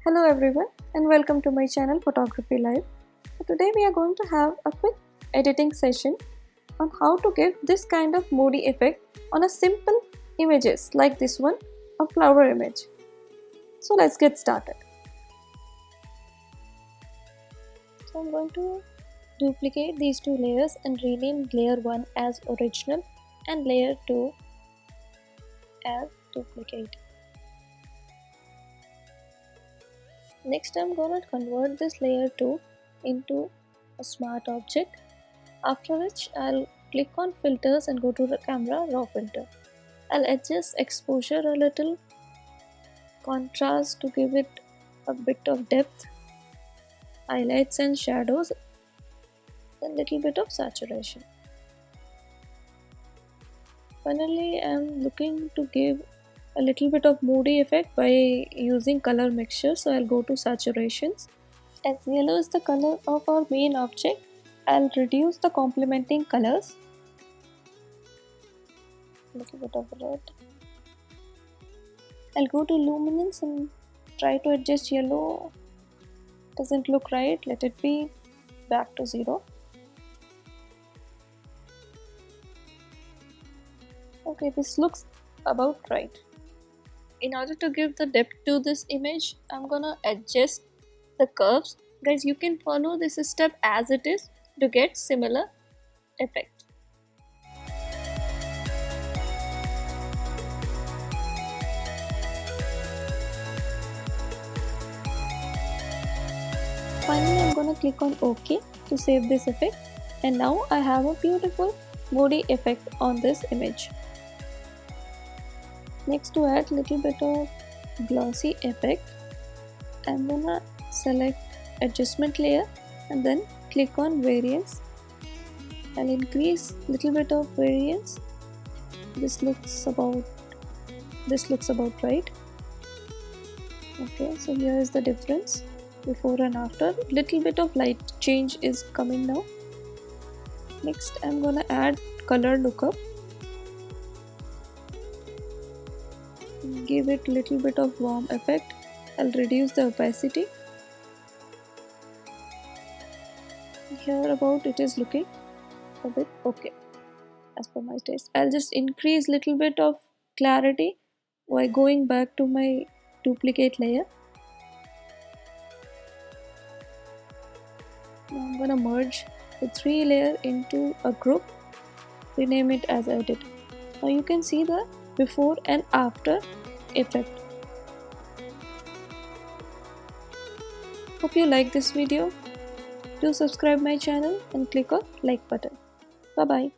Hello everyone and welcome to my channel Photography Live. Today we are going to have a quick editing session on how to give this kind of moody effect on a simple images like this one, a flower image. So let's get started. So I'm going to duplicate these two layers and rename layer 1 as original and layer 2 as duplicate. Next I'm gonna convert this layer 2 into a smart object, after which I'll click on filters and go to the camera raw filter. I'll adjust exposure a little, contrast to give it a bit of depth, highlights and shadows, and little bit of saturation. Finally I'm looking to give a little bit of moody effect by using color mixture, so I'll go to saturations. As yellow is the color of our main object, I'll reduce the complementing colors. Little bit of red. I'll go to luminance and try to adjust yellow. Doesn't look right, let it be back to 0. Okay, this looks about right. In order to give the depth to this image, I'm gonna adjust the curves. Guys, you can follow this step as it is to get similar effect. Finally, I'm gonna click on OK to save this effect, and now I have a beautiful moody effect on this image. Next, to add little bit of glossy effect, I'm gonna select adjustment layer and then click on variance. I'll increase little bit of variance. This looks about right. Okay, so here is the difference before and after. Little bit of light change is coming now. Next, I'm gonna add color lookup. Give it little bit of warm effect. I'll reduce the opacity. Here about it is looking a bit okay as per my taste. I'll just increase little bit of clarity by going back to my duplicate layer. Now I'm gonna merge the 3 layer into a group, rename it as edit. Now you can see the before and after effect. Hope you like this video. Do subscribe my channel and click on like button. Bye bye.